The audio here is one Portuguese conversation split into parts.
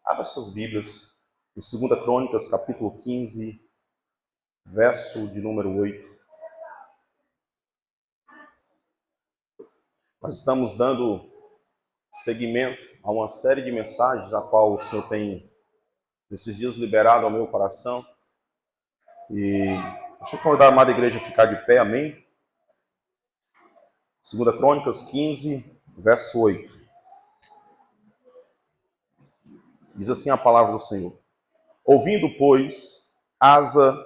Abra suas Bíblias em 2 Crônicas, capítulo 15, verso de número 8. Nós estamos dando seguimento a uma série de mensagens a qual o Senhor tem, nesses dias, liberado ao meu coração. E deixa eu convidar a amada igreja a ficar de pé, amém? 2 Crônicas 15, verso 8. Diz assim a palavra do Senhor. Ouvindo, pois, Asa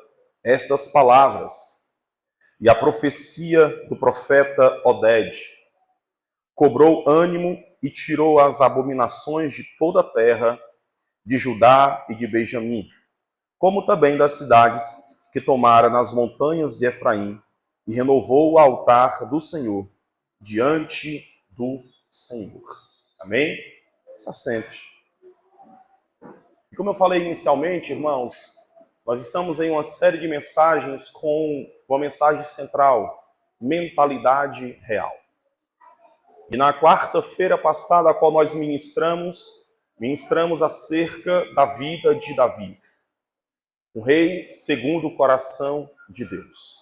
estas palavras e a profecia do profeta Oded, cobrou ânimo e tirou as abominações de toda a terra, de Judá e de Benjamim, como também das cidades que tomara nas montanhas de Efraim, e renovou o altar do Senhor diante do Senhor. Amém? Se assente. E como eu falei inicialmente, irmãos, nós estamos em uma série de mensagens com uma mensagem central, mentalidade real. E na quarta-feira passada, a qual nós ministramos acerca da vida de Davi, um rei segundo o coração de Deus.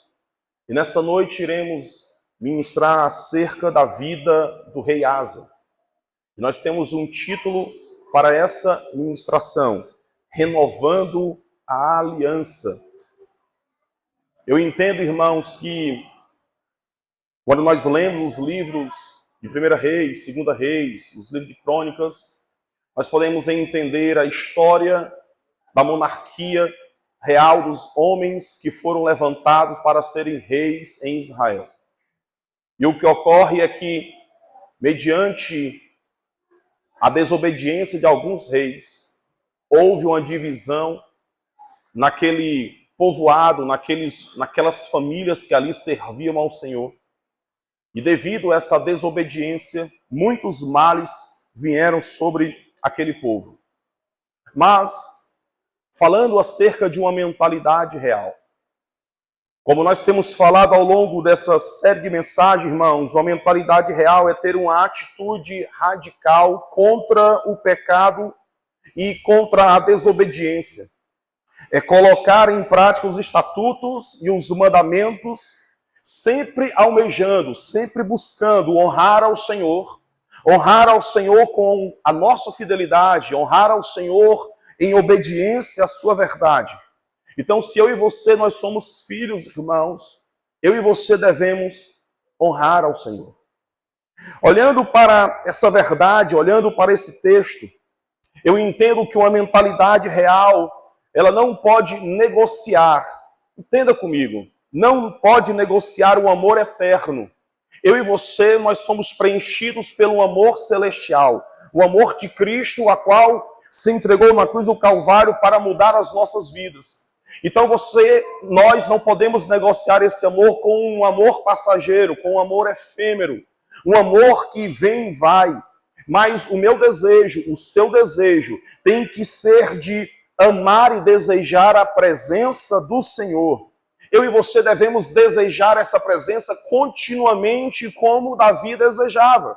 E nessa noite iremos ministrar acerca da vida do rei Asa. E nós temos um título para essa ministração: Renovando a Aliança. Eu entendo, irmãos, que quando nós lemos os livros de 1 Reis, 2 Reis, os livros de Crônicas, nós podemos entender a história da monarquia real dos homens que foram levantados para serem reis em Israel. E o que ocorre é que, mediante a desobediência de alguns reis, houve uma divisão naquele povoado, naquelas famílias que ali serviam ao Senhor. E devido a essa desobediência, muitos males vieram sobre aquele povo. Mas, falando acerca de uma mentalidade real, como nós temos falado ao longo dessa série de mensagens, irmãos, uma mentalidade real é ter uma atitude radical contra o pecado e contra a desobediência. É colocar em prática os estatutos e os mandamentos, sempre almejando, sempre buscando honrar ao Senhor com a nossa fidelidade, honrar ao Senhor em obediência à sua verdade. Então, se eu e você, nós somos filhos, irmãos, eu e você devemos honrar ao Senhor. Olhando para essa verdade, olhando para esse texto, eu entendo que uma mentalidade real, ela não pode negociar. Entenda comigo, não pode negociar o amor eterno. Eu e você, nós somos preenchidos pelo amor celestial, o amor de Cristo, a qual se entregou na cruz do Calvário para mudar as nossas vidas. Então nós não podemos negociar esse amor com um amor passageiro, com um amor efêmero, um amor que vem e vai. Mas o meu desejo, o seu desejo, tem que ser de amar e desejar a presença do Senhor. Eu e você devemos desejar essa presença continuamente como Davi desejava.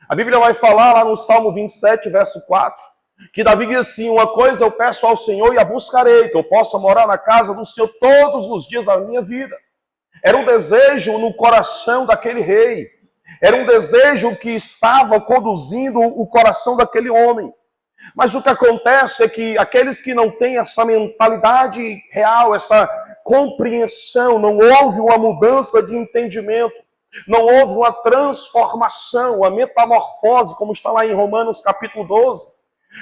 A Bíblia vai falar lá no Salmo 27, verso 4, que Davi diz assim: uma coisa eu peço ao Senhor e a buscarei, que eu possa morar na casa do Senhor todos os dias da minha vida. Era um desejo no coração daquele rei. Era um desejo que estava conduzindo o coração daquele homem. Mas o que acontece é que aqueles que não têm essa mentalidade real, essa compreensão, não houve uma mudança de entendimento, não houve uma transformação, uma metamorfose, como está lá em Romanos capítulo 12.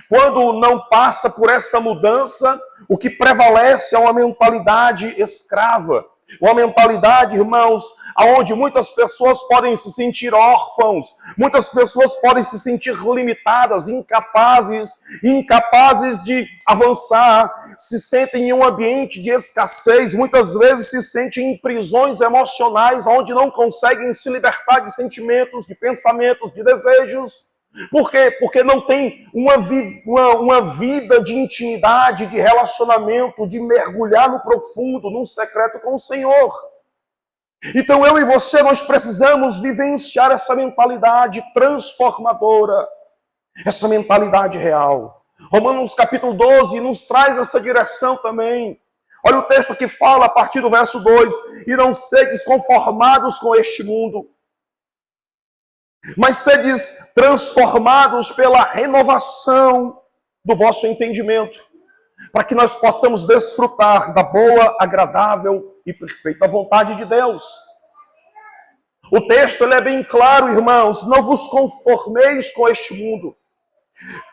Quando não passa por essa mudança, o que prevalece é uma mentalidade escrava. Uma mentalidade, irmãos, onde muitas pessoas podem se sentir órfãos, muitas pessoas podem se sentir limitadas, incapazes de avançar, se sentem em um ambiente de escassez, muitas vezes se sentem em prisões emocionais, onde não conseguem se libertar de sentimentos, de pensamentos, de desejos. Por quê? Porque não tem uma vida de intimidade, de relacionamento, de mergulhar no profundo, num secreto com o Senhor. Então eu e você, nós precisamos vivenciar essa mentalidade transformadora, essa mentalidade real. Romanos capítulo 12 nos traz essa direção também. Olha o texto que fala a partir do verso 2: e não sedes conformados com este mundo, mas sedes transformados pela renovação do vosso entendimento, para que nós possamos desfrutar da boa, agradável e perfeita vontade de Deus. O texto ele é bem claro, irmãos: não vos conformeis com este mundo.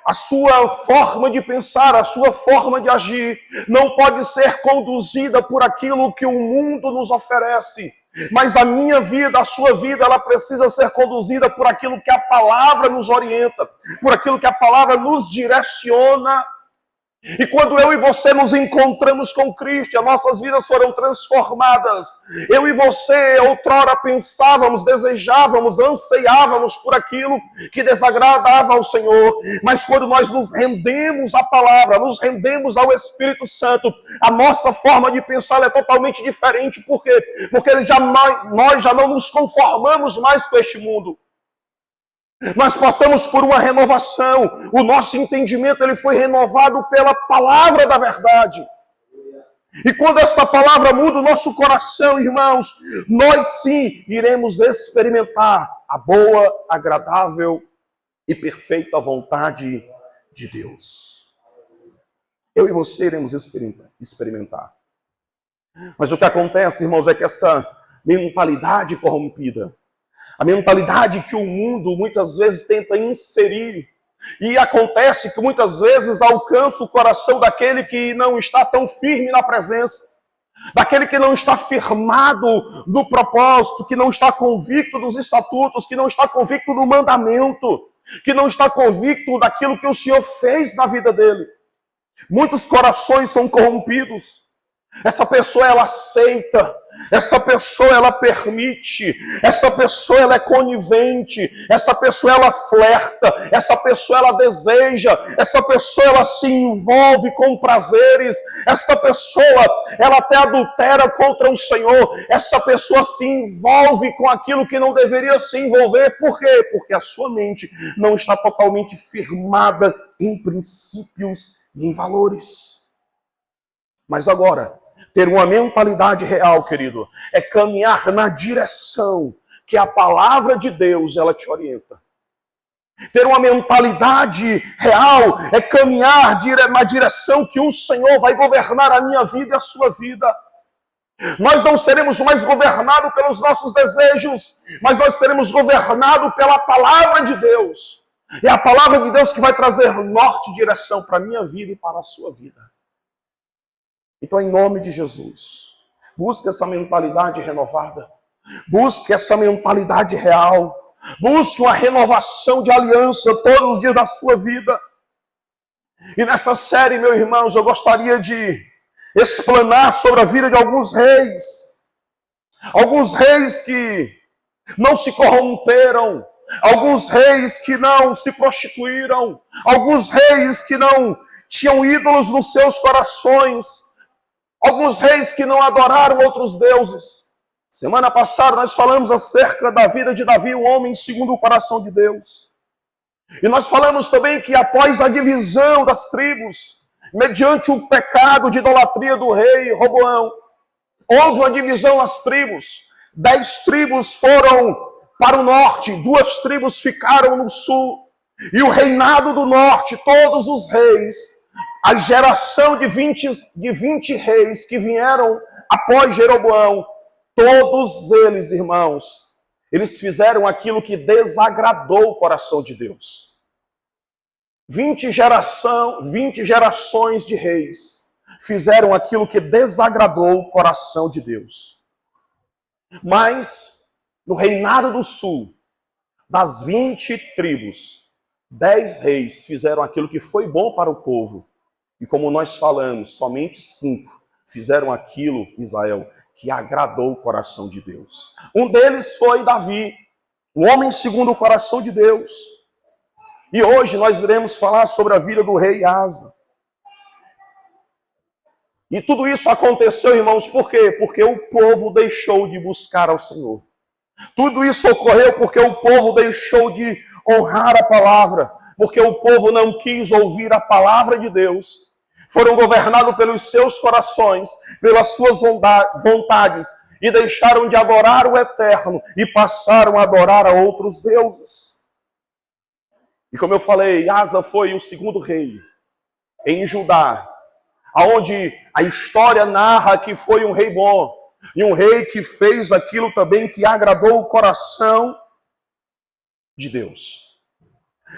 A sua forma de pensar, a sua forma de agir não pode ser conduzida por aquilo que o mundo nos oferece. Mas a minha vida, a sua vida, ela precisa ser conduzida por aquilo que a palavra nos orienta, por aquilo que a palavra nos direciona. E quando eu e você nos encontramos com Cristo e as nossas vidas foram transformadas, eu e você outrora pensávamos, desejávamos, anseiávamos por aquilo que desagradava ao Senhor, mas quando nós nos rendemos à palavra, nos rendemos ao Espírito Santo, a nossa forma de pensar é totalmente diferente. Por quê? Porque nós já não nos conformamos mais com este mundo. Nós passamos por uma renovação. O nosso entendimento ele foi renovado pela palavra da verdade. E quando esta palavra muda o nosso coração, irmãos, nós sim iremos experimentar a boa, agradável e perfeita vontade de Deus. Eu e você iremos experimentar. Mas o que acontece, irmãos, é que essa mentalidade corrompida, a mentalidade que o mundo muitas vezes tenta inserir, e acontece que muitas vezes alcança o coração daquele que não está tão firme na presença, daquele que não está firmado no propósito, que não está convicto dos estatutos, que não está convicto do mandamento, que não está convicto daquilo que o Senhor fez na vida dele. Muitos corações são corrompidos. Essa pessoa ela aceita, essa pessoa ela permite, essa pessoa ela é conivente, essa pessoa ela flerta, essa pessoa ela deseja, essa pessoa ela se envolve com prazeres, essa pessoa ela até adultera contra o Senhor, essa pessoa se envolve com aquilo que não deveria se envolver. Por quê? Porque a sua mente não está totalmente firmada em princípios e em valores. Mas agora, ter uma mentalidade real, querido, é caminhar na direção que a palavra de Deus ela te orienta. Ter uma mentalidade real é caminhar na direção que o Senhor vai governar a minha vida e a sua vida. Nós não seremos mais governados pelos nossos desejos, mas nós seremos governados pela palavra de Deus. É a palavra de Deus que vai trazer norte e direção para a minha vida e para a sua vida. Então, em nome de Jesus, busque essa mentalidade renovada, busque essa mentalidade real, busque uma renovação de aliança todos os dias da sua vida. E nessa série, meus irmãos, eu gostaria de explanar sobre a vida de alguns reis que não se corromperam, alguns reis que não se prostituíram, alguns reis que não tinham ídolos nos seus corações, alguns reis que não adoraram outros deuses. Semana passada nós falamos acerca da vida de Davi, um homem segundo o coração de Deus. E nós falamos também que após a divisão das tribos, mediante o pecado de idolatria do rei Roboão, houve uma divisão das tribos. 10 tribos foram para o norte, 2 tribos ficaram no sul. E o reinado do norte, todos os reis, a geração de 20 reis que vieram após Jeroboão, todos eles, irmãos, eles fizeram aquilo que desagradou o coração de Deus. 20 gerações de reis fizeram aquilo que desagradou o coração de Deus. Mas, no reinado do sul, das 20 tribos, 10 reis fizeram aquilo que foi bom para o povo. E como nós falamos, somente 5 fizeram aquilo, Israel, que agradou o coração de Deus. Um deles foi Davi, um homem segundo o coração de Deus. E hoje nós iremos falar sobre a vida do rei Asa. E tudo isso aconteceu, irmãos, por quê? Porque o povo deixou de buscar ao Senhor. Tudo isso ocorreu porque o povo deixou de honrar a palavra. porque o povo não quis ouvir a palavra de Deus, foram governados pelos seus corações, pelas suas vontades, e deixaram de adorar o Eterno e passaram a adorar a outros deuses. E como eu falei, Asa foi o segundo rei em Judá, aonde a história narra que foi um rei bom, e um rei que fez aquilo também que agradou o coração de Deus.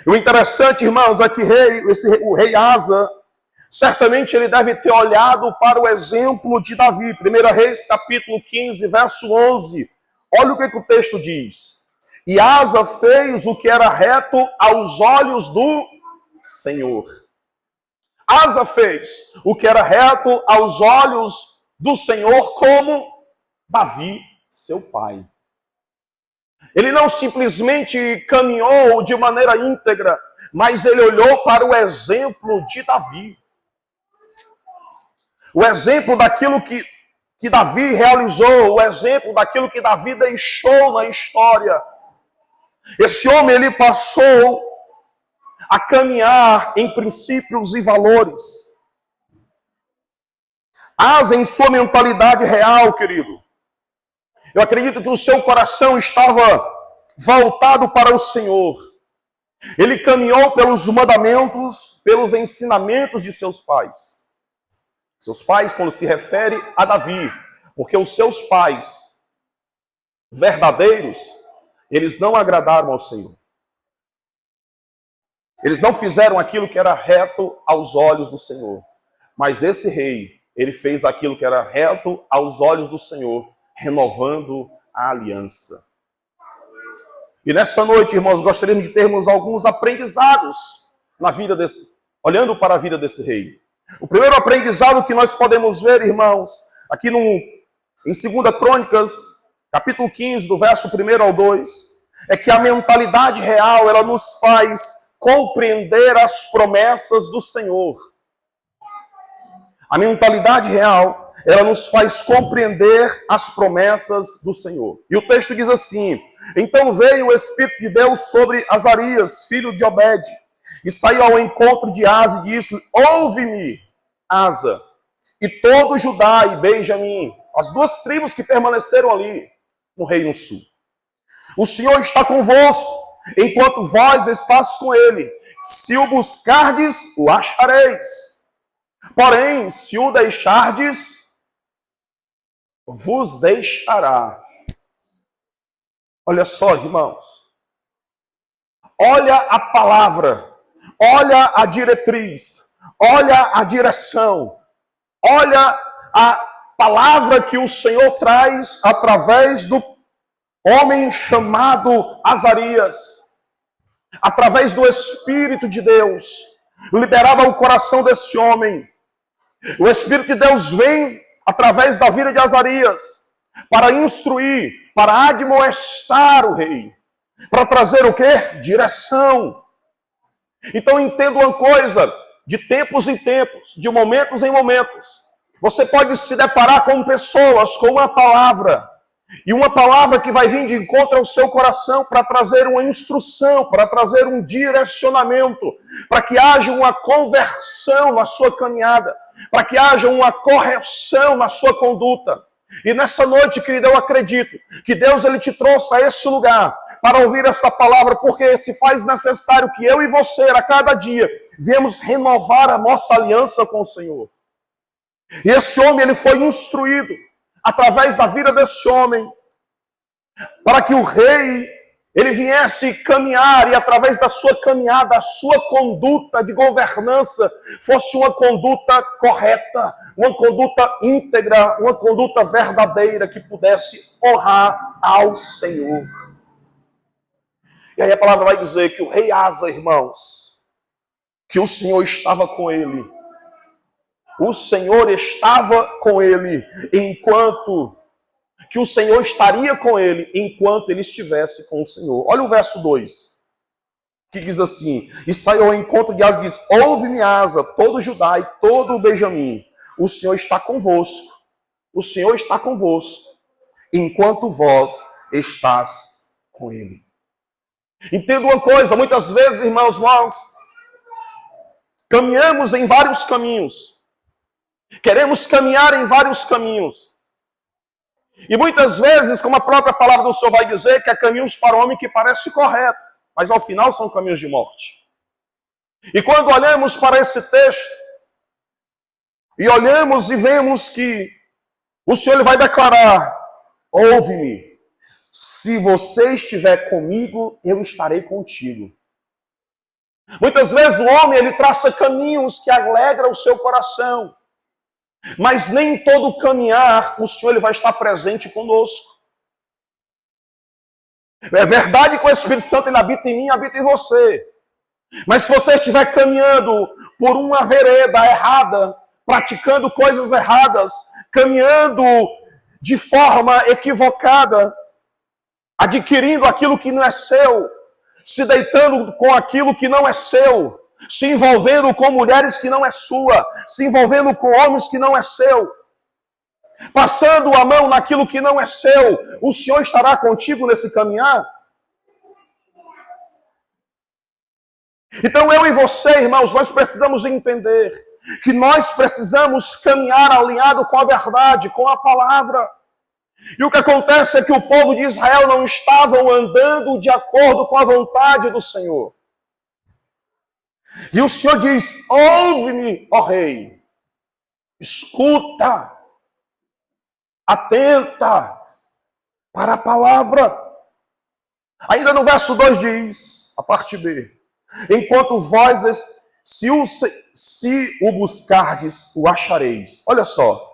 E o interessante, irmãos, é que o rei Asa, certamente ele deve ter olhado para o exemplo de Davi. 1 Reis, capítulo 15, verso 11. Olha o que o texto diz. E Asa fez o que era reto aos olhos do Senhor. Asa fez o que era reto aos olhos do Senhor, como Davi, seu pai. Ele não simplesmente caminhou de maneira íntegra, mas ele olhou para o exemplo de Davi. O exemplo daquilo que Davi realizou, o exemplo daquilo que Davi deixou na história. Esse homem, ele passou a caminhar em princípios e valores. Asa, em sua mentalidade real, querido, eu acredito que o seu coração estava voltado para o Senhor. Ele caminhou pelos mandamentos, pelos ensinamentos de seus pais. Seus pais, quando se refere a Davi, porque os seus pais verdadeiros, eles não agradaram ao Senhor. Eles não fizeram aquilo que era reto aos olhos do Senhor. Mas esse rei, ele fez aquilo que era reto aos olhos do Senhor, renovando a aliança. E nessa noite, irmãos, gostaríamos de termos alguns aprendizados na vida olhando para a vida desse rei. O primeiro aprendizado que nós podemos ver, irmãos, aqui em 2 Crônicas, capítulo 15, do verso 1 ao 2, é que a mentalidade real, ela nos faz compreender as promessas do Senhor. A mentalidade real, ela nos faz compreender as promessas do Senhor. E o texto diz assim: então veio o Espírito de Deus sobre Azarias, filho de Obed, e saiu ao encontro de Asa e disse: ouve-me, Asa, e todo Judá e Benjamim, as duas tribos que permaneceram ali no reino sul. O Senhor está convosco, enquanto vós estás com ele. Se o buscardes, o achareis. Porém, se o deixardes, vos deixará. Olha só, irmãos. Olha a palavra. Olha a diretriz. Olha a direção. Olha a palavra que o Senhor traz através do homem chamado Azarias. Através do Espírito de Deus. Liberava o coração desse homem. O Espírito de Deus vem através da vida de Azarias para instruir, para admoestar o rei, para trazer o quê? Direção. Então entenda uma coisa, de tempos em tempos, de momentos em momentos, você pode se deparar com pessoas, com uma palavra, e uma palavra que vai vir de encontro ao seu coração para trazer uma instrução, para trazer um direcionamento, para que haja uma conversão na sua caminhada, para que haja uma correção na sua conduta. E nessa noite, querido, eu acredito que Deus ele te trouxe a esse lugar para ouvir esta palavra, porque se faz necessário que eu e você, a cada dia, viemos renovar a nossa aliança com o Senhor. E esse homem, ele foi instruído através da vida desse homem, para que o rei, ele viesse caminhar e através da sua caminhada, a sua conduta de governança fosse uma conduta correta, uma conduta íntegra, uma conduta verdadeira que pudesse honrar ao Senhor. E aí a palavra vai dizer que o rei Asa, irmãos, que o Senhor estava com ele. O Senhor estava com ele enquanto que o Senhor estaria com ele enquanto ele estivesse com o Senhor. Olha o verso 2, que diz assim: e saiu ao encontro de Asa e diz: ouve-me, Asa, todo Judá e todo o Benjamim, o Senhor está convosco, o Senhor está convosco, enquanto vós estás com ele. Entenda uma coisa, muitas vezes, irmãos, nós caminhamos em vários caminhos. Queremos caminhar em vários caminhos. E muitas vezes, como a própria palavra do Senhor vai dizer, que há caminhos para o homem que parece correto, mas ao final são caminhos de morte. E quando olhamos para esse texto, e olhamos e vemos que o Senhor ele vai declarar: ouve-me, se você estiver comigo, eu estarei contigo. Muitas vezes o homem ele traça caminhos que alegram o seu coração, mas nem todo caminhar o Senhor ele vai estar presente conosco. É verdade que o Espírito Santo ele habita em mim, habita em você. Mas se você estiver caminhando por uma vereda errada, praticando coisas erradas, caminhando de forma equivocada, adquirindo aquilo que não é seu, se deitando com aquilo que não é seu, se envolvendo com mulheres que não é sua, se envolvendo com homens que não é seu, passando a mão naquilo que não é seu, o Senhor estará contigo nesse caminhar? Então eu e você, irmãos, nós precisamos entender que nós precisamos caminhar alinhado com a verdade, com a palavra. E o que acontece é que o povo de Israel não estavam andando de acordo com a vontade do Senhor. E o Senhor diz: ouve-me, ó rei, escuta, atenta para a palavra. Ainda no verso 2 diz, a parte B: enquanto vós, se o buscardes, o achareis. Olha só.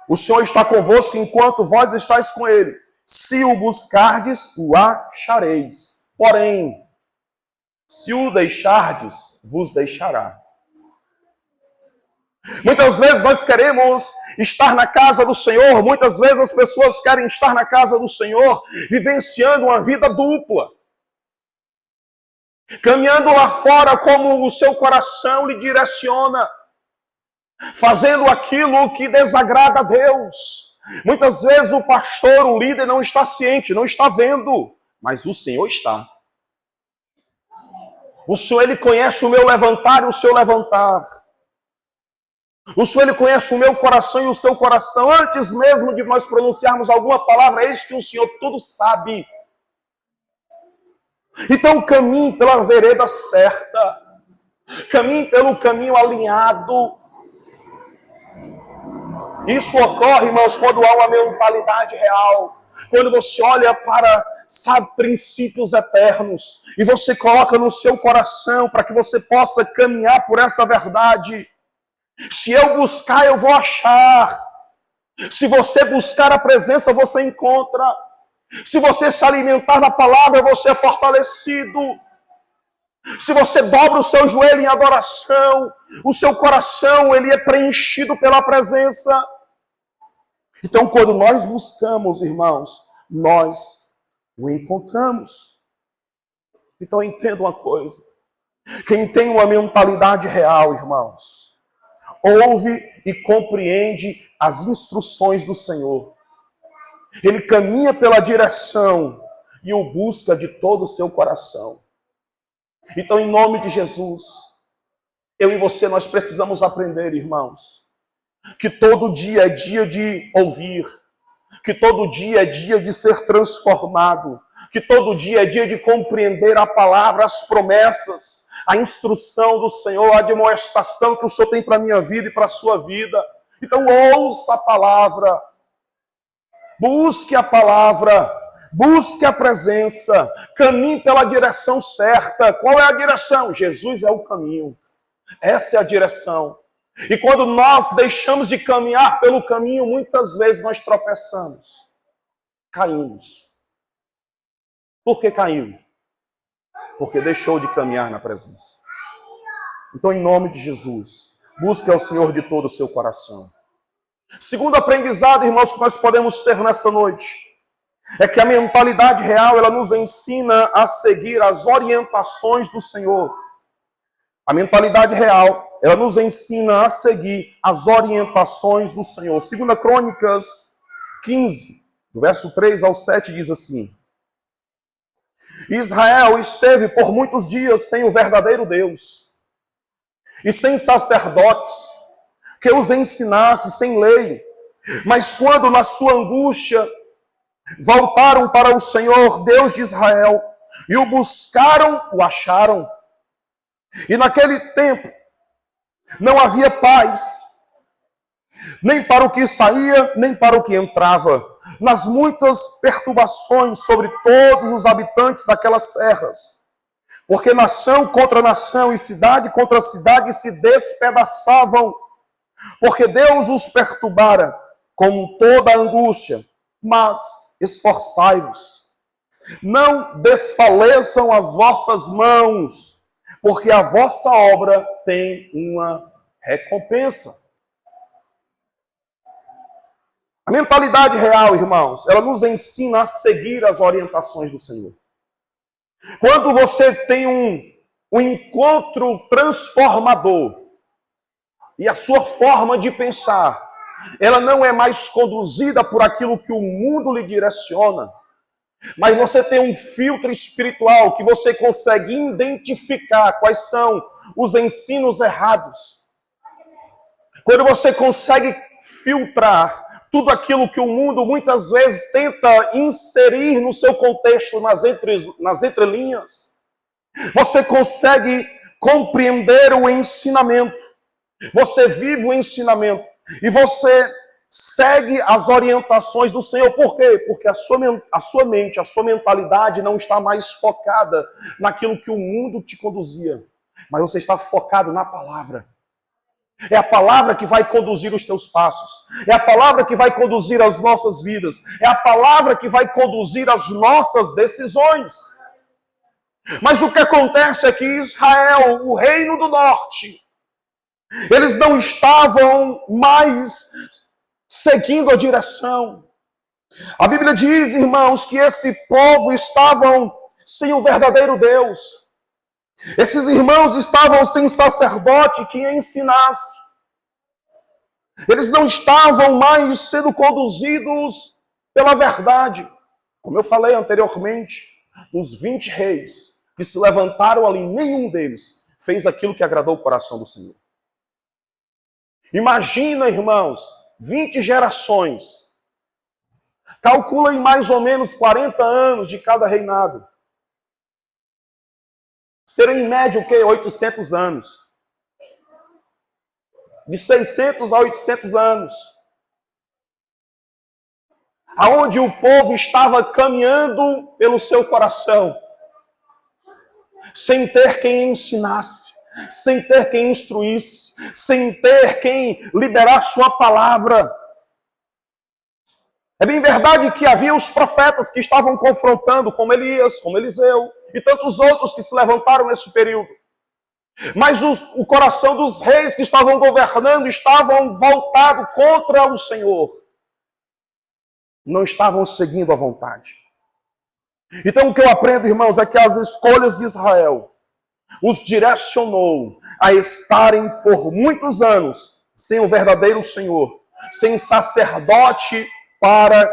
O Senhor está convosco enquanto vós estáis com ele. Se o buscardes, o achareis. Porém, se o deixardes, vos deixará. Muitas vezes nós queremos estar na casa do Senhor. Muitas vezes as pessoas querem estar na casa do Senhor, vivenciando uma vida dupla. Caminhando lá fora como o seu coração lhe direciona, fazendo aquilo que desagrada a Deus. Muitas vezes o pastor, o líder não está ciente, não está vendo, mas o Senhor está. O Senhor ele conhece o meu levantar e o seu levantar. O Senhor ele conhece o meu coração e o seu coração. Antes mesmo de nós pronunciarmos alguma palavra, eis que o Senhor tudo sabe. Então caminhe pela vereda certa. Caminhe pelo caminho alinhado. Isso ocorre, irmãos, quando há uma mentalidade real. Quando você olha para, princípios eternos. E você coloca no seu coração para que você possa caminhar por essa verdade. Se eu buscar, eu vou achar. Se você buscar a presença, você encontra. Se você se alimentar da palavra, você é fortalecido. Se você dobra o seu joelho em adoração, o seu coração ele é preenchido pela presença. Então, quando nós buscamos, irmãos, nós o encontramos. Então, entenda uma coisa. Quem tem uma mentalidade real, irmãos, ouve e compreende as instruções do Senhor. Ele caminha pela direção e o busca de todo o seu coração. Então, em nome de Jesus, eu e você, nós precisamos aprender, irmãos, que todo dia é dia de ouvir, que todo dia é dia de ser transformado, que todo dia é dia de compreender a palavra, as promessas, a instrução do Senhor, a demonstração que o Senhor tem para a minha vida e para a sua vida. Então, ouça a palavra, busque a palavra, busque a presença, caminhe pela direção certa. Qual é a direção? Jesus é o caminho. Essa é a direção. E quando nós deixamos de caminhar pelo caminho, muitas vezes nós tropeçamos, caímos. Por que caiu? Porque deixou de caminhar na presença. Então, em nome de Jesus, busque ao Senhor de todo o seu coração. Segundo aprendizado, irmãos, que nós podemos ter nessa noite, é que a mentalidade real, ela nos ensina a seguir as orientações do Senhor. A mentalidade real, ela nos ensina a seguir as orientações do Senhor. 2 Crônicas 15, do verso 3 ao 7, diz assim: Israel esteve por muitos dias sem o verdadeiro Deus e sem sacerdotes que os ensinasse, sem lei. Mas quando na sua angústia voltaram para o Senhor, Deus de Israel, e o buscaram, o acharam. E naquele tempo não havia paz, nem para o que saía, nem para o que entrava, nas muitas perturbações sobre todos os habitantes daquelas terras. Porque nação contra nação e cidade contra cidade se despedaçavam, porque Deus os perturbara com toda a angústia. Mas esforçai-vos, não desfaleçam as vossas mãos, porque a vossa obra tem uma recompensa. A mentalidade real, irmãos, ela nos ensina a seguir as orientações do Senhor. Quando você tem um encontro transformador e a sua forma de pensar, ela não é mais conduzida por aquilo que o mundo lhe direciona, mas você tem um filtro espiritual que você consegue identificar quais são os ensinos errados. Quando você consegue filtrar tudo aquilo que o mundo muitas vezes tenta inserir no seu contexto, nas entrelinhas, você consegue compreender o ensinamento, você vive o ensinamento e você segue as orientações do Senhor. Por quê? Porque a sua mente, a sua mentalidade não está mais focada naquilo que o mundo te conduzia, mas você está focado na palavra. É a palavra que vai conduzir os teus passos. É a palavra que vai conduzir as nossas vidas. É a palavra que vai conduzir as nossas decisões. Mas o que acontece é que Israel, o reino do norte, eles não estavam mais seguindo a direção. A Bíblia diz, irmãos, que esse povo estavam sem o verdadeiro Deus. Esses irmãos estavam sem sacerdote que ensinasse. Eles não estavam mais sendo conduzidos pela verdade. Como eu falei anteriormente, dos 20 reis que se levantaram ali, nenhum deles fez aquilo que agradou o coração do Senhor. Imagina, irmãos, 20 gerações. Calcula em mais ou menos 40 anos de cada reinado. Serão em média o quê? 800 anos. De 600 a 800 anos. Aonde o povo estava caminhando pelo seu coração, sem ter quem ensinasse, sem ter quem instruísse, sem ter quem liberasse uma palavra. É bem verdade que havia os profetas que estavam confrontando, como Elias, como Eliseu, e tantos outros que se levantaram nesse período. Mas o coração dos reis que estavam governando estavam voltados contra o Senhor. Não estavam seguindo a vontade. Então o que eu aprendo, irmãos, é que as escolhas de Israel os direcionou a estarem por muitos anos sem o verdadeiro Senhor, sem sacerdote para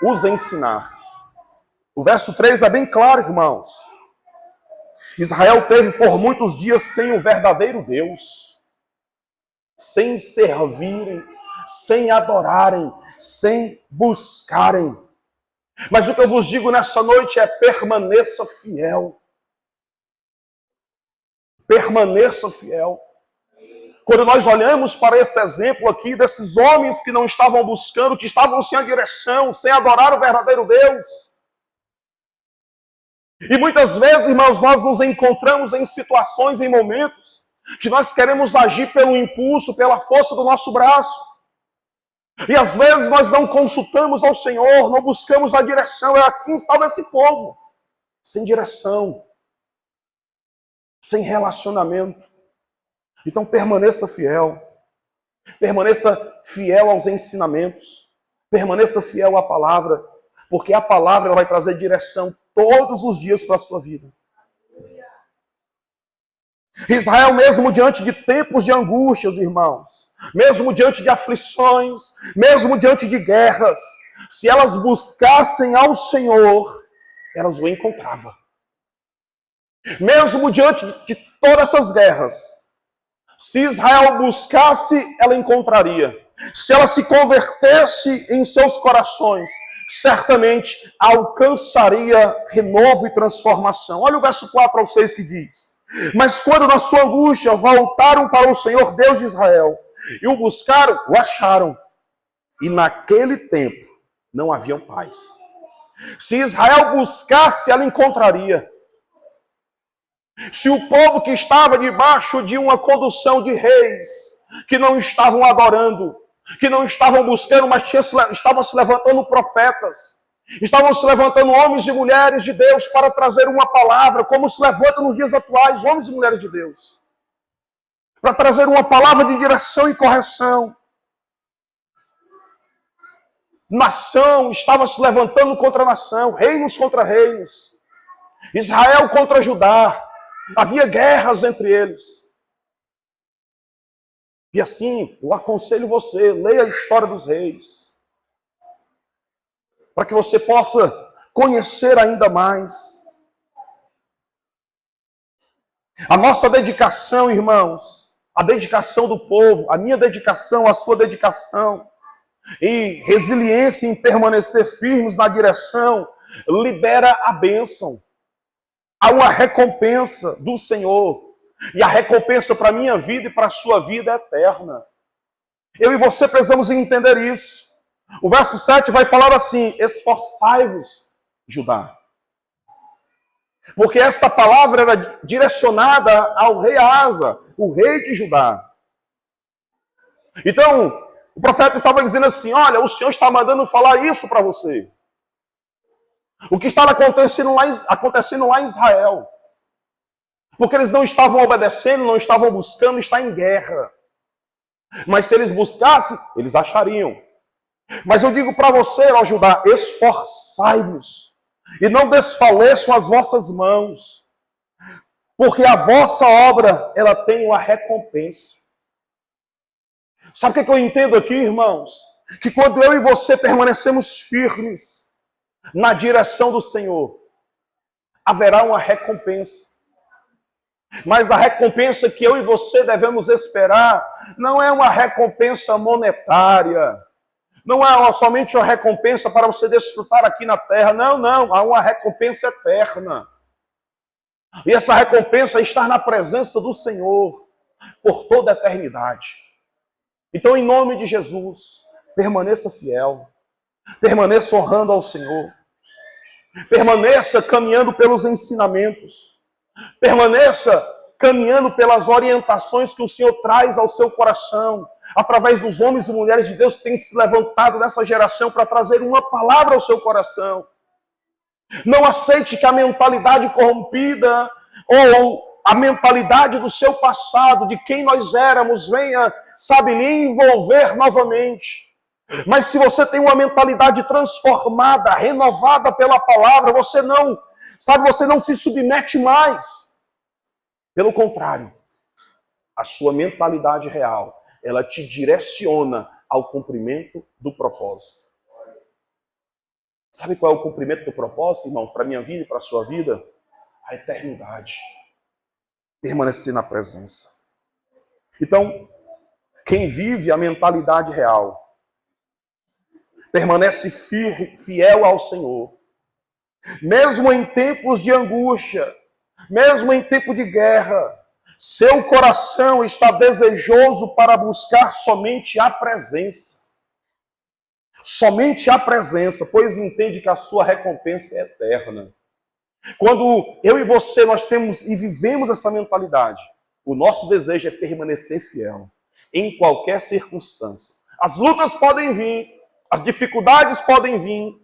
os ensinar. O verso 3 é bem claro, irmãos. Israel teve por muitos dias sem o verdadeiro Deus, sem servirem, sem adorarem, sem buscarem. Mas o que eu vos digo nessa noite é: permaneça fiel. Permaneça fiel. Quando nós olhamos para esse exemplo aqui, desses homens que não estavam buscando, que estavam sem a direção, sem adorar o verdadeiro Deus. E muitas vezes, irmãos, nós nos encontramos em situações, em momentos, que nós queremos agir pelo impulso, pela força do nosso braço. E às vezes nós não consultamos ao Senhor, não buscamos a direção. É assim estava esse povo, sem direção, sem relacionamento. Então permaneça fiel aos ensinamentos, permaneça fiel à palavra, porque a palavra ela vai trazer direção todos os dias para a sua vida. Israel, mesmo diante de tempos de angústias, irmãos, mesmo diante de aflições, mesmo diante de guerras, se elas buscassem ao Senhor, elas o encontravam. Mesmo diante de todas essas guerras, se Israel buscasse, ela encontraria. Se ela se convertesse em seus corações, certamente alcançaria renovo e transformação. Olha o verso 4 ao 6 que diz: mas quando na sua angústia voltaram para o Senhor Deus de Israel e o buscaram, o acharam. E naquele tempo não havia paz. Se Israel buscasse, ela encontraria. Se o povo que estava debaixo de uma condução de reis, que não estavam adorando, que não estavam buscando, mas estavam se levantando profetas, estavam se levantando homens e mulheres de Deus para trazer uma palavra, como se levanta nos dias atuais, homens e mulheres de Deus, para trazer uma palavra de direção e correção. Nação estava se levantando contra nação, reinos contra reinos, Israel contra Judá. Havia guerras entre eles. E assim, eu aconselho você, leia a história dos reis, para que você possa conhecer ainda mais. A nossa dedicação, irmãos, a dedicação do povo, a minha dedicação, a sua dedicação, e resiliência em permanecer firmes na direção, libera a bênção. Há uma recompensa do Senhor. E a recompensa para a minha vida e para a sua vida é eterna. Eu e você precisamos entender isso. O verso 7 vai falar assim: esforçai-vos, Judá. Porque esta palavra era direcionada ao rei Asa, o rei de Judá. Então, o profeta estava dizendo assim: olha, o Senhor está mandando falar isso para você. O que estava acontecendo lá em Israel. Porque eles não estavam obedecendo, não estavam buscando, está em guerra. Mas se eles buscassem, eles achariam. Mas eu digo para você, ó Judá, esforçai-vos e não desfaleçam as vossas mãos, porque a vossa obra, ela tem uma recompensa. Sabe o que eu entendo aqui, irmãos? Que quando eu e você permanecemos firmes na direção do Senhor, haverá uma recompensa. Mas a recompensa que eu e você devemos esperar não é uma recompensa monetária, não é somente uma recompensa para você desfrutar aqui na terra, não, há uma recompensa eterna. E essa recompensa é estar na presença do Senhor por toda a eternidade. Então, em nome de Jesus, permaneça fiel, permaneça honrando ao Senhor, permaneça caminhando pelos ensinamentos, permaneça caminhando pelas orientações que o Senhor traz ao seu coração, através dos homens e mulheres de Deus que têm se levantado nessa geração para trazer uma palavra ao seu coração. Não aceite que a mentalidade corrompida ou a mentalidade do seu passado, de quem nós éramos, venha, sabe, lhe envolver novamente. Mas se você tem uma mentalidade transformada, renovada pela palavra, você não se submete mais. Pelo contrário, a sua mentalidade real, ela te direciona ao cumprimento do propósito. Sabe qual é o cumprimento do propósito, irmão, para a minha vida e para a sua vida? A eternidade. Permanecer na presença. Então, quem vive a mentalidade real, permanece fiel ao Senhor, mesmo em tempos de angústia, mesmo em tempo de guerra, seu coração está desejoso para buscar somente a presença. Somente a presença, pois entende que a sua recompensa é eterna. Quando eu e você, nós temos e vivemos essa mentalidade, o nosso desejo é permanecer fiel, em qualquer circunstância. As lutas podem vir, as dificuldades podem vir,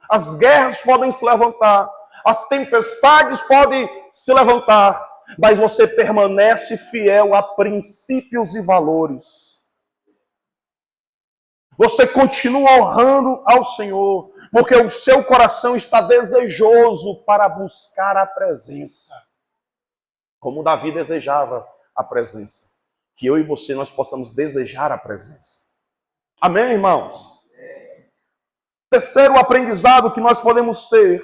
as guerras podem se levantar, as tempestades podem se levantar, mas você permanece fiel a princípios e valores. Você continua honrando ao Senhor, porque o seu coração está desejoso para buscar a presença. Como Davi desejava a presença. Que eu e você, nós possamos desejar a presença. Amém, irmãos? Terceiro aprendizado que nós podemos ter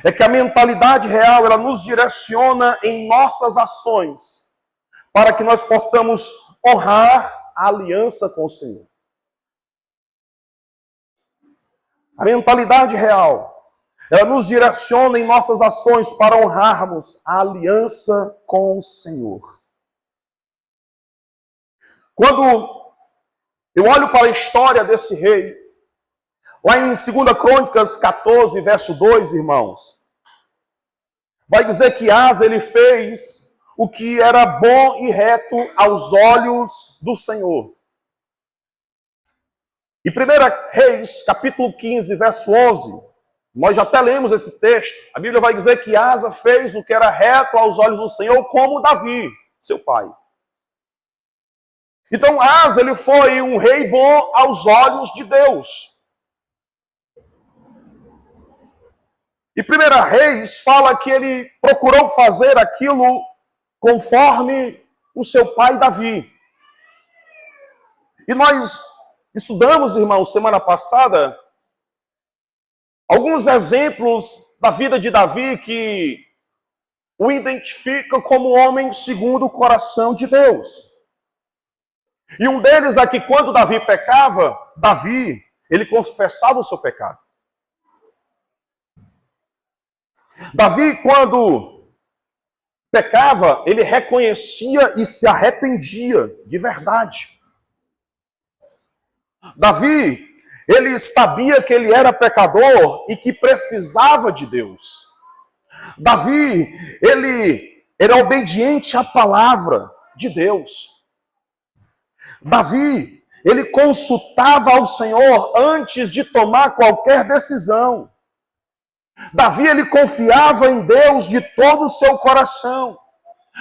é que a mentalidade real, ela nos direciona em nossas ações, para que nós possamos honrar a aliança com o Senhor. A mentalidade real, ela nos direciona em nossas ações para honrarmos a aliança com o Senhor. Quando eu olho para a história desse rei, lá em 2 Crônicas 14, verso 2, irmãos, vai dizer que Asa, ele fez o que era bom e reto aos olhos do Senhor. Em 1 Reis, capítulo 15, verso 11, nós já até lemos esse texto. A Bíblia vai dizer que Asa fez o que era reto aos olhos do Senhor, como Davi, seu pai. Então Asa, ele foi um rei bom aos olhos de Deus. E 1 Reis fala que ele procurou fazer aquilo conforme o seu pai Davi. E nós estudamos, irmãos, semana passada, alguns exemplos da vida de Davi que o identifica como homem segundo o coração de Deus. E um deles é que quando Davi pecava, ele confessava o seu pecado. Davi, quando pecava, ele reconhecia e se arrependia de verdade. Davi, ele sabia que ele era pecador e que precisava de Deus. Davi, ele era obediente à palavra de Deus. Davi, ele consultava ao Senhor antes de tomar qualquer decisão. Davi, ele confiava em Deus de todo o seu coração.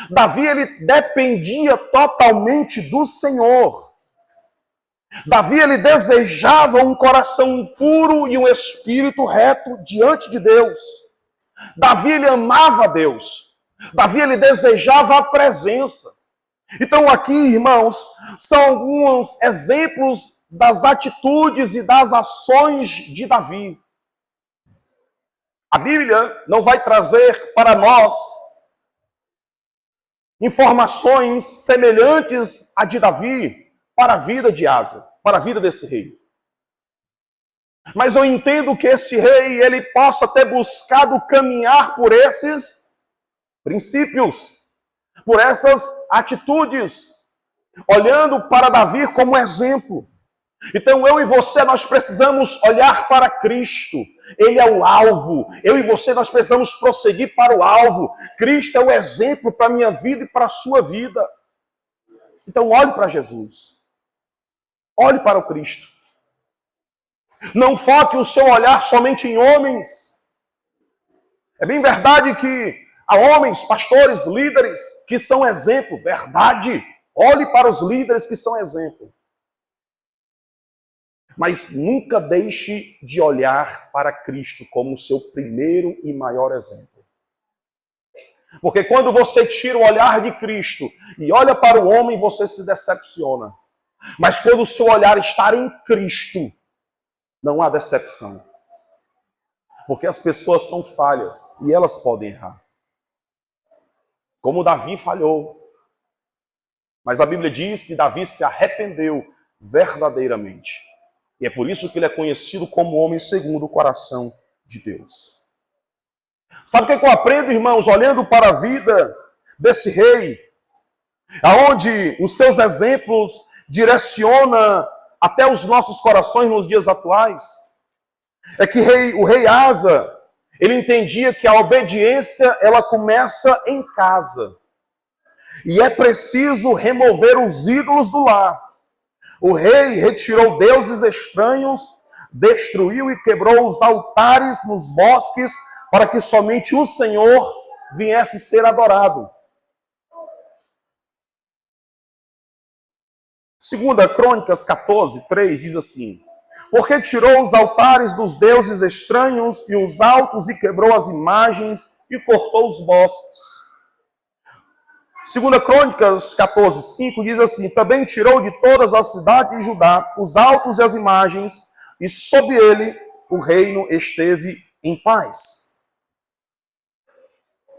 Davi, ele dependia totalmente do Senhor. Davi, ele desejava um coração puro e um espírito reto diante de Deus. Davi, ele amava Deus. Davi, ele desejava a presença. Então aqui, irmãos, são alguns exemplos das atitudes e das ações de Davi. A Bíblia não vai trazer para nós informações semelhantes à de Davi para a vida de Asa, para a vida desse rei. Mas eu entendo que esse rei, ele possa ter buscado caminhar por esses princípios, por essas atitudes, olhando para Davi como exemplo. Então eu e você, nós precisamos olhar para Cristo. Ele é o alvo. Eu e você, nós precisamos prosseguir para o alvo. Cristo é o exemplo para a minha vida e para a sua vida. Então olhe para Jesus. Olhe para o Cristo. Não foque o seu olhar somente em homens. É bem verdade que há homens, pastores, líderes que são exemplo. Verdade. Olhe para os líderes que são exemplo. Mas nunca deixe de olhar para Cristo como o seu primeiro e maior exemplo. Porque quando você tira o olhar de Cristo e olha para o homem, você se decepciona. Mas quando o seu olhar está em Cristo, não há decepção. Porque as pessoas são falhas e elas podem errar. Como Davi falhou. Mas a Bíblia diz que Davi se arrependeu verdadeiramente. E é por isso que ele é conhecido como homem segundo o coração de Deus. Sabe o que eu aprendo, irmãos, olhando para a vida desse rei, aonde os seus exemplos direcionam até os nossos corações nos dias atuais? É que o rei Asa, ele entendia que a obediência, ela começa em casa. E é preciso remover os ídolos do lar. O rei retirou deuses estranhos, destruiu e quebrou os altares nos bosques, para que somente o Senhor viesse ser adorado. 2 Crônicas 14, 3 diz assim: porque tirou os altares dos deuses estranhos e os altos e quebrou as imagens e cortou os bosques. 2 Crônicas 14, 5 diz assim: também tirou de todas as cidades de Judá os altos e as imagens, e sob ele o reino esteve em paz.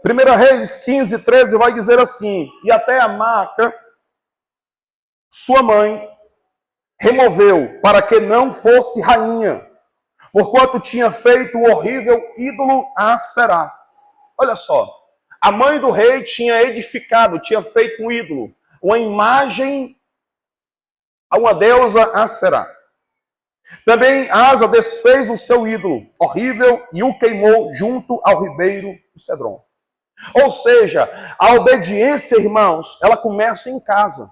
1 Reis 15, 13 vai dizer assim: e até a Maaca, sua mãe, removeu para que não fosse rainha, porquanto tinha feito o horrível ídolo Aserá. Olha só, a mãe do rei tinha edificado, tinha feito um ídolo, uma imagem a uma deusa Aserá. Também Asa desfez o seu ídolo horrível e o queimou junto ao ribeiro do Cedron. Ou seja, a obediência, irmãos, ela começa em casa.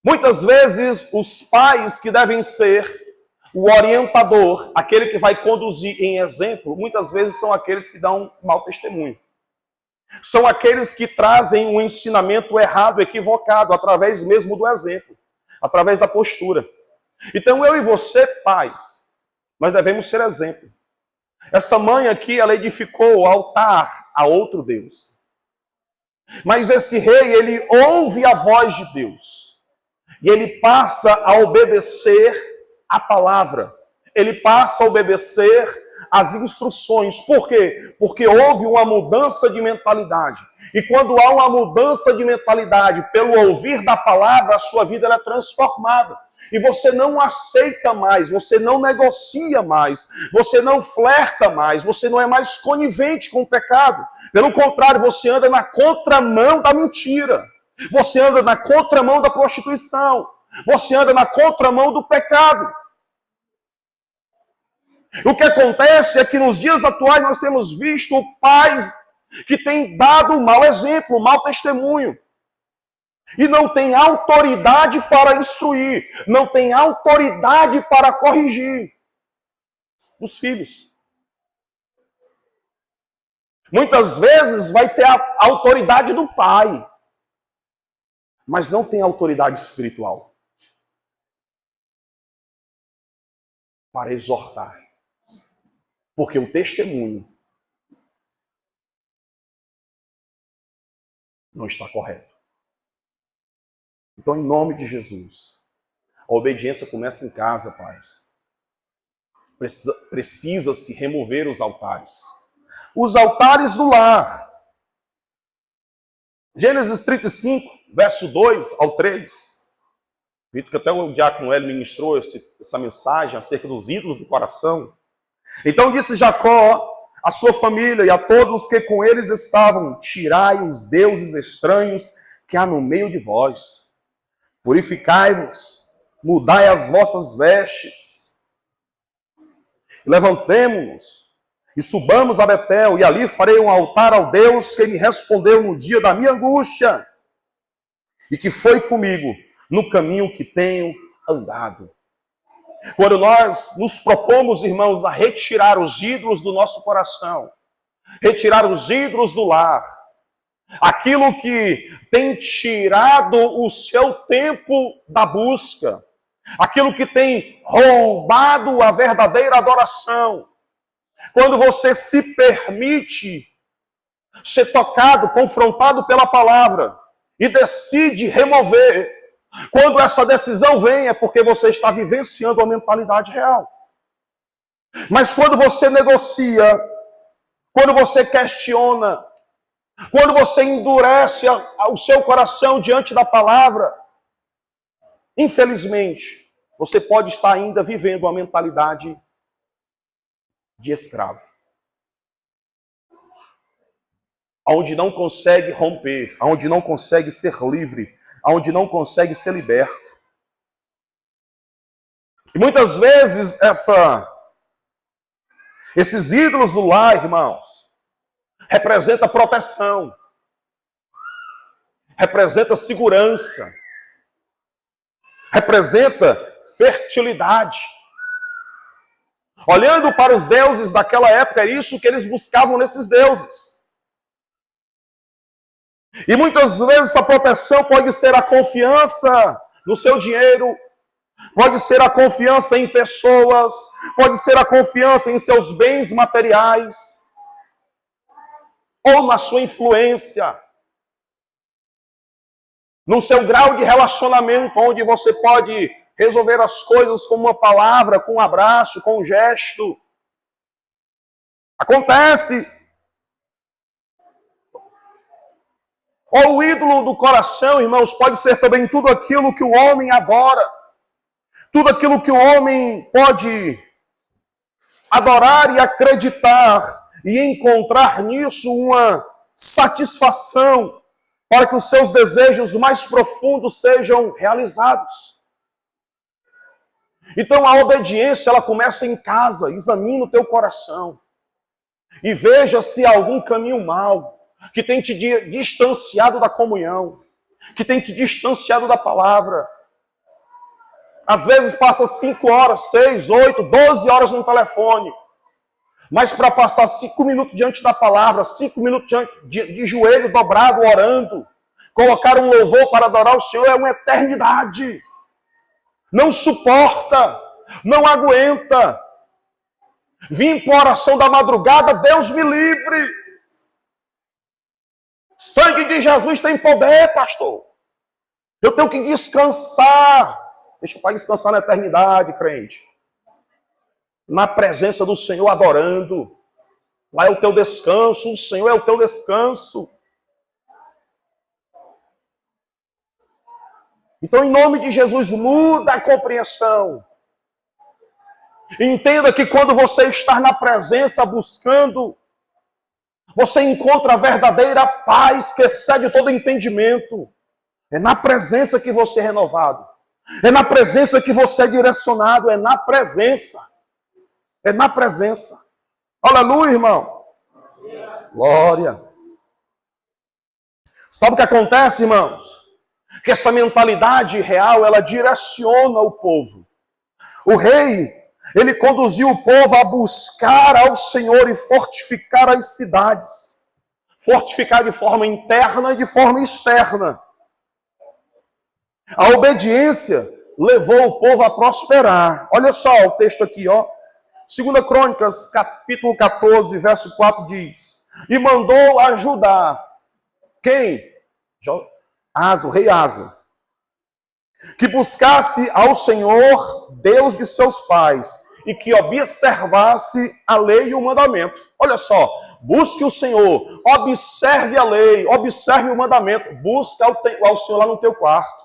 Muitas vezes os pais que devem ser o orientador, aquele que vai conduzir em exemplo, muitas vezes são aqueles que dão mau testemunho. São aqueles que trazem um ensinamento errado, equivocado, através mesmo do exemplo, através da postura. Então eu e você, pais, nós devemos ser exemplo. Essa mãe aqui, ela edificou o altar a outro Deus. Mas esse rei, ele ouve a voz de Deus. E ele passa a obedecer a palavra. Ele passa a obedecer as instruções. Por quê? Porque houve uma mudança de mentalidade. E quando há uma mudança de mentalidade pelo ouvir da palavra, a sua vida é transformada. E você não aceita mais, você não negocia mais, você não flerta mais, você não é mais conivente com o pecado. Pelo contrário, você anda na contramão da mentira. Você anda na contramão da prostituição. Você anda na contramão do pecado. O que acontece é que nos dias atuais nós temos visto pais que têm dado um mau exemplo, um mau testemunho. E não tem autoridade para instruir, não tem autoridade para corrigir os filhos. Muitas vezes vai ter a autoridade do pai, mas não tem autoridade espiritual para exortar. Porque o testemunho não está correto. Então, em nome de Jesus, a obediência começa em casa, pais. Precisa-se remover os altares. Os altares do lar. Gênesis 35, verso 2 ao 3. Acredito que até o diácono Hélio ministrou essa mensagem acerca dos ídolos do coração. Então disse Jacó à sua família e a todos os que com eles estavam: tirai os deuses estranhos que há no meio de vós. Purificai-vos, mudai as vossas vestes. Levantemo-nos e subamos a Betel, e ali farei um altar ao Deus que me respondeu no dia da minha angústia e que foi comigo no caminho que tenho andado. Quando nós nos propomos, irmãos, a retirar os ídolos do nosso coração, retirar os ídolos do lar, aquilo que tem tirado o seu tempo da busca, aquilo que tem roubado a verdadeira adoração, quando você se permite ser tocado, confrontado pela palavra e decide remover, quando essa decisão vem é porque você está vivenciando a mentalidade real. Mas quando você negocia, quando você questiona, quando você endurece o seu coração diante da palavra, infelizmente, você pode estar ainda vivendo uma mentalidade de escravo. Onde não consegue romper, onde não consegue ser livre, onde não consegue ser liberto. E muitas vezes esses ídolos do lar, irmãos, representa proteção, representa segurança, representa fertilidade. Olhando para os deuses daquela época, é isso que eles buscavam nesses deuses. E muitas vezes essa proteção pode ser a confiança no seu dinheiro, pode ser a confiança em pessoas, pode ser a confiança em seus bens materiais, ou na sua influência, no seu grau de relacionamento, onde você pode resolver as coisas com uma palavra, com um abraço, com um gesto. Acontece Ou o ídolo do coração, irmãos, pode ser também tudo aquilo que o homem adora. Tudo aquilo que o homem pode adorar e acreditar e encontrar nisso uma satisfação para que os seus desejos mais profundos sejam realizados. Então a obediência, ela começa em casa. Examina o teu coração e veja se há algum caminho mau que tem te distanciado da comunhão, que tem te distanciado da palavra. Às vezes passa 5 horas, 6, 8, 12 horas no telefone, mas para passar 5 minutos diante da palavra, 5 minutos de joelho dobrado, orando, colocar um louvor para adorar o Senhor é uma eternidade. Não suporta, não aguenta. Vim para a oração da madrugada, Deus me livre. Sangue de Jesus tem poder, pastor. Eu tenho que descansar. Deixa o Pai descansar na eternidade, crente. Na presença do Senhor, adorando. Lá é o teu descanso, o Senhor é o teu descanso. Então, em nome de Jesus, muda a compreensão. Entenda que quando você está na presença buscando, você encontra a verdadeira paz que excede todo entendimento. É na presença que você é renovado. É na presença que você é direcionado. É na presença. É na presença. Aleluia, irmão. Glória. Sabe o que acontece, irmãos? Que essa mentalidade real, ela direciona o povo. O rei, ele conduziu o povo a buscar ao Senhor e fortificar as cidades. Fortificar de forma interna e de forma externa. A obediência levou o povo a prosperar. Olha só o texto aqui, ó. 2 Crônicas, capítulo 14, verso 4 diz: e mandou ajudar. Quem? Asa, o rei Asa. Que buscasse ao Senhor, Deus de seus pais, e que observasse a lei e o mandamento. Olha só, busque o Senhor, observe a lei, observe o mandamento, busca ao Senhor lá no teu quarto.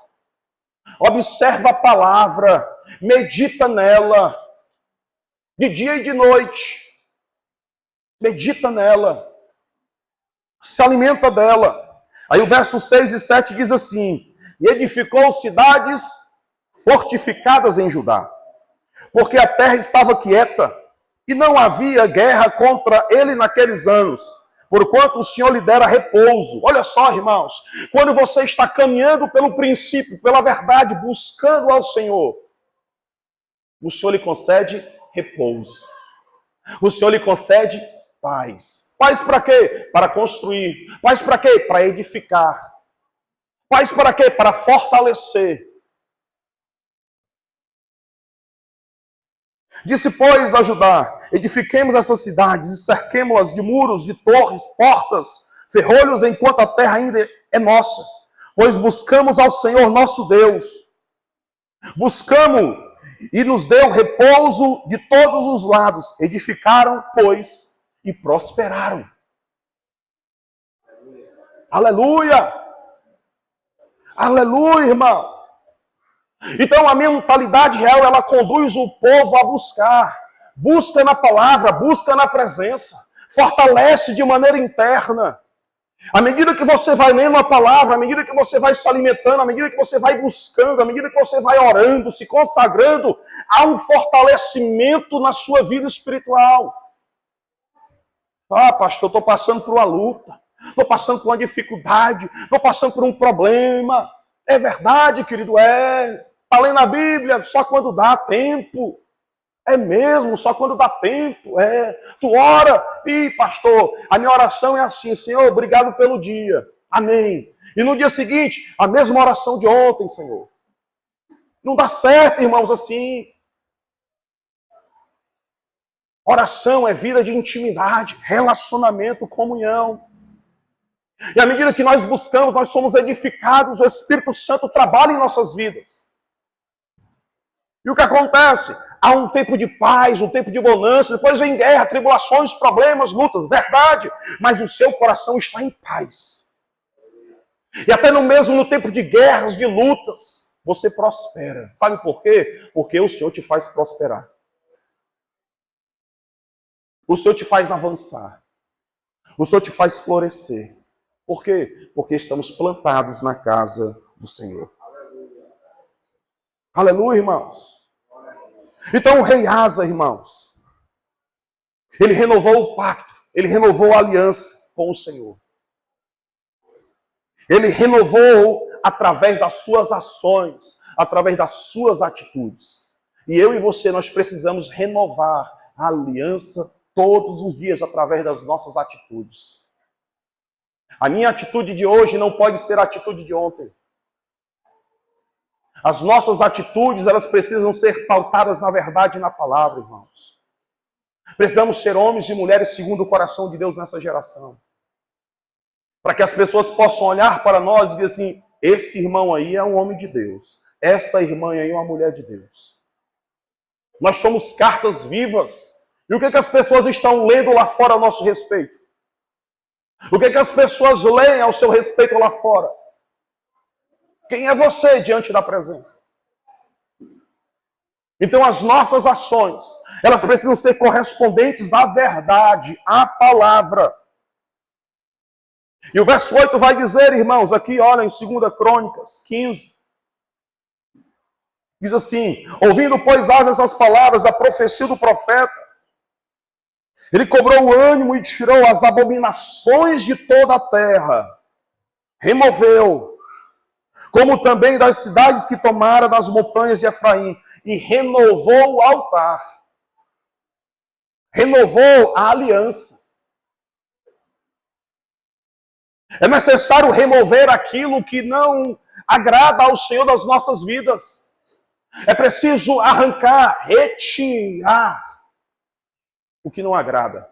Observa a palavra, medita nela, de dia e de noite. Medita nela, se alimenta dela. Aí o verso 6 e 7 diz assim: e edificou cidades fortificadas em Judá, porque a terra estava quieta, e não havia guerra contra ele naqueles anos, porquanto o Senhor lhe dera repouso. Olha só, irmãos, quando você está caminhando pelo princípio, pela verdade, buscando ao Senhor, o Senhor lhe concede repouso. O Senhor lhe concede paz. Paz para quê? Para construir. Paz para quê? Para edificar. Paz para quê? Para fortalecer. Disse, pois, a Judá: edifiquemos essas cidades e cerquemo-las de muros, de torres, portas, ferrolhos, enquanto a terra ainda é nossa. Pois buscamos ao Senhor nosso Deus. Buscamos e nos deu repouso de todos os lados. Edificaram, pois, e prosperaram. Aleluia! Aleluia, irmão! Então a mentalidade real, ela conduz o povo a buscar. Busca na palavra, busca na presença. Fortalece de maneira interna. À medida que você vai lendo a palavra, à medida que você vai se alimentando, à medida que você vai buscando, à medida que você vai orando, se consagrando, há um fortalecimento na sua vida espiritual. Ah, pastor, estou passando por uma luta, estou passando por uma dificuldade, estou passando por um problema. É verdade, querido, é. Está lendo a Bíblia só quando dá tempo. É mesmo, só quando dá tempo. É. Tu ora, e pastor, a minha oração é assim: Senhor, obrigado pelo dia. Amém. E no dia seguinte, a mesma oração de ontem, Senhor. Não dá certo, irmãos, assim. Oração é vida de intimidade, relacionamento, comunhão. E à medida que nós buscamos, nós somos edificados, o Espírito Santo trabalha em nossas vidas. E o que acontece? Há um tempo de paz, um tempo de bonança, depois vem guerra, tribulações, problemas, lutas, verdade. Mas o seu coração está em paz. E até mesmo no tempo de guerras, de lutas, você prospera. Sabe por quê? Porque o Senhor te faz prosperar. O Senhor te faz avançar. O Senhor te faz florescer. Por quê? Porque estamos plantados na casa do Senhor. Aleluia, irmãos. Então o rei Asa, irmãos, ele renovou o pacto, ele renovou a aliança com o Senhor. Ele renovou através das suas ações, através das suas atitudes. E eu e você, nós precisamos renovar a aliança todos os dias através das nossas atitudes. A minha atitude de hoje não pode ser a atitude de ontem. As nossas atitudes, elas precisam ser pautadas na verdade e na palavra, irmãos. Precisamos ser homens e mulheres segundo o coração de Deus nessa geração. Para que as pessoas possam olhar para nós e dizer assim, esse irmão aí é um homem de Deus. Essa irmã aí é uma mulher de Deus. Nós somos cartas vivas. E o que as pessoas estão lendo lá fora a nosso respeito? O que as pessoas leem ao seu respeito lá fora? Quem é você diante da presença? Então as nossas ações, elas precisam ser correspondentes à verdade, à palavra. E o verso 8 vai dizer, irmãos, aqui, olha, em 2 Crônicas 15. Diz assim, ouvindo, pois, Asa essas palavras, a profecia do profeta, ele cobrou o ânimo e tirou as abominações de toda a terra. Removeu, como também das cidades que tomara das montanhas de Efraim, e renovou o altar. Renovou a aliança. É necessário remover aquilo que não agrada ao Senhor das nossas vidas. É preciso arrancar, retirar o que não agrada.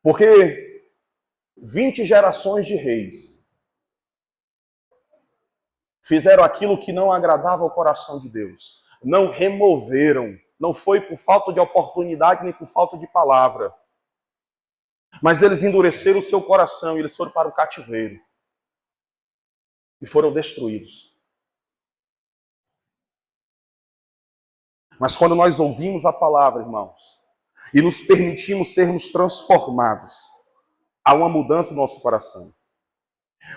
Porque 20 gerações de reis fizeram aquilo que não agradava ao coração de Deus. Não removeram. Não foi por falta de oportunidade nem por falta de palavra. Mas eles endureceram o seu coração e eles foram para o cativeiro. E foram destruídos. Mas quando nós ouvimos a palavra, irmãos, e nos permitimos sermos transformados, há uma mudança no nosso coração.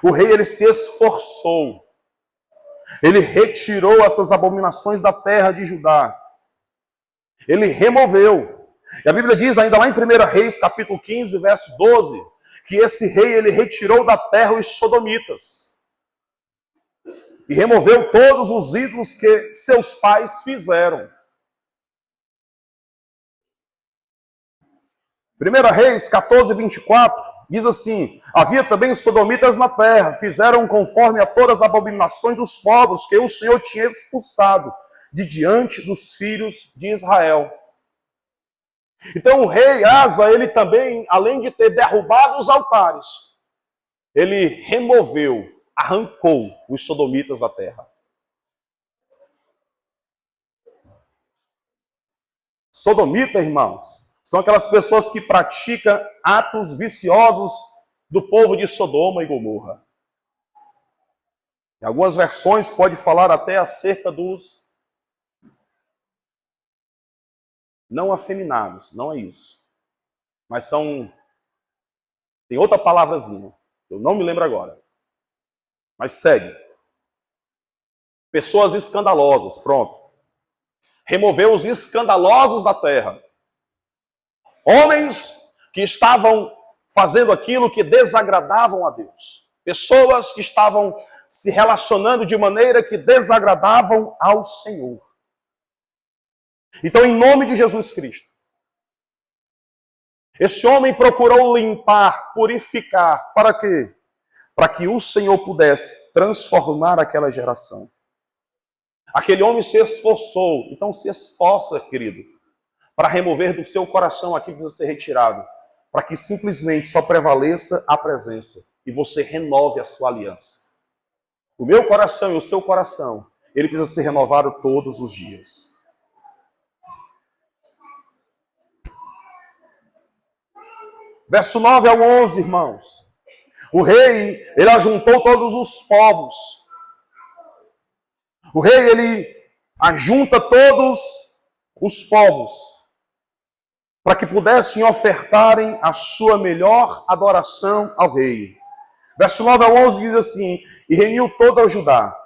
O rei, ele se esforçou. Ele retirou essas abominações da terra de Judá. Ele removeu. E a Bíblia diz ainda lá em 1 Reis, capítulo 15, verso 12, que esse rei, ele retirou da terra os sodomitas. E removeu todos os ídolos que seus pais fizeram. 1 Reis 14, 24, diz assim, havia também sodomitas na terra, fizeram conforme a todas as abominações dos povos que o Senhor tinha expulsado de diante dos filhos de Israel. Então o rei Asa, ele também, além de ter derrubado os altares, ele removeu, arrancou os sodomitas da terra. Sodomita, irmãos, são aquelas pessoas que praticam atos viciosos do povo de Sodoma e Gomorra. Em algumas versões pode falar até acerca dos não afeminados, não é isso. Mas são... tem outra palavrazinha, eu não me lembro agora. Mas segue. Pessoas escandalosas, pronto. Removeu os escandalosos da terra. Homens que estavam fazendo aquilo que desagradavam a Deus. Pessoas que estavam se relacionando de maneira que desagradavam ao Senhor. Então, em nome de Jesus Cristo, esse homem procurou limpar, purificar. Para quê? Para que o Senhor pudesse transformar aquela geração. Aquele homem se esforçou. Então, se esforça, querido, para remover do seu coração aquilo que precisa ser retirado, para que simplesmente só prevaleça a presença e você renove a sua aliança. O meu coração e o seu coração, ele precisa ser renovado todos os dias. Verso 9 ao 11, irmãos. O rei, ele ajuntou todos os povos. O rei, ele ajunta todos os povos para que pudessem ofertarem a sua melhor adoração ao rei. Verso 9 ao 11 diz assim: e reuniu todo o Judá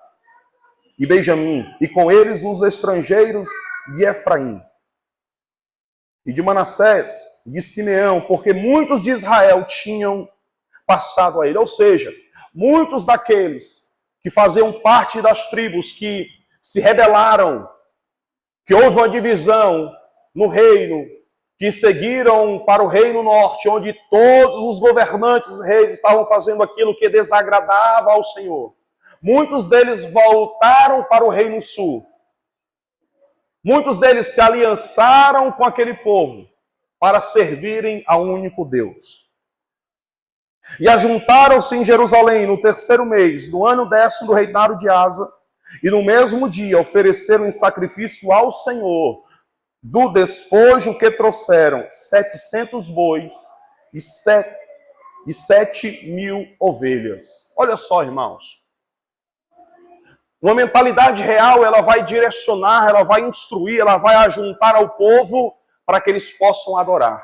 e Benjamim, e com eles os estrangeiros de Efraim, e de Manassés, de Simeão, porque muitos de Israel tinham passado a ele. Ou seja, muitos daqueles que faziam parte das tribos que se rebelaram, que houve uma divisão no reino, que seguiram para o reino norte, onde todos os governantes reis estavam fazendo aquilo que desagradava ao Senhor. Muitos deles voltaram para o reino sul. Muitos deles se aliançaram com aquele povo para servirem ao único Deus. E ajuntaram-se em Jerusalém no 3º mês, no ano 10º do reinado de Asa, e no mesmo dia ofereceram em sacrifício ao Senhor, do despojo que trouxeram, 700 bois e 7.000 ovelhas. Olha só, irmãos. Uma mentalidade real, ela vai direcionar, ela vai instruir, ela vai ajuntar ao povo para que eles possam adorar.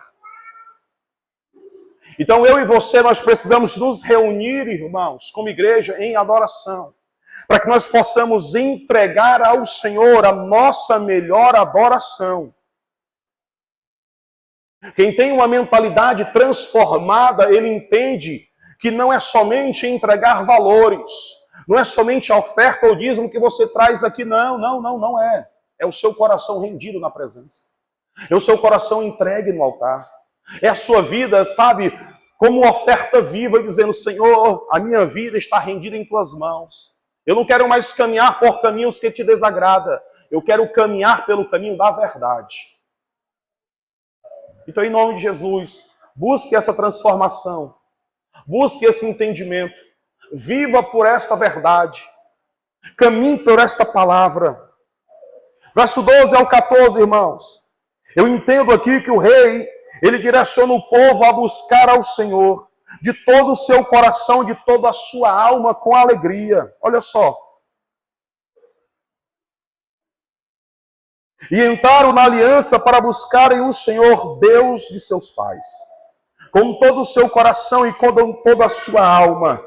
Então eu e você, nós precisamos nos reunir, irmãos, como igreja, em adoração, para que nós possamos entregar ao Senhor a nossa melhor adoração. Quem tem uma mentalidade transformada, ele entende que não é somente entregar valores, não é somente a oferta ou dízimo que você traz aqui, não é. É o seu coração rendido na presença. É o seu coração entregue no altar. É a sua vida, sabe, como uma oferta viva, dizendo: Senhor, a minha vida está rendida em tuas mãos. Eu não quero mais caminhar por caminhos que te desagradam. Eu quero caminhar pelo caminho da verdade. Então, em nome de Jesus, busque essa transformação. Busque esse entendimento. Viva por essa verdade. Caminhe por esta palavra. Verso 12 ao 14, irmãos. Eu entendo aqui que o rei, ele direciona o povo a buscar ao Senhor de todo o seu coração, de toda a sua alma, com alegria. Olha só. E entraram na aliança para buscarem o Senhor, Deus de seus pais, com todo o seu coração e com toda a sua alma,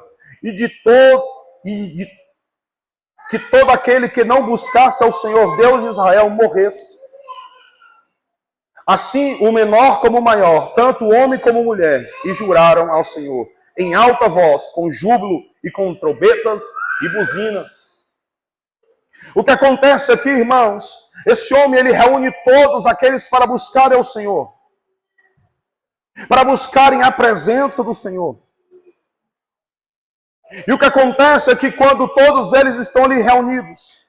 que todo aquele que não buscasse ao Senhor, Deus de Israel, morresse. Assim, o menor como o maior, tanto o homem como a mulher, e juraram ao Senhor, em alta voz, com júbilo e com trombetas e buzinas. O que acontece aqui, irmãos, esse homem, ele reúne todos aqueles para buscarem ao Senhor, para buscarem a presença do Senhor. E o que acontece é que quando todos eles estão ali reunidos,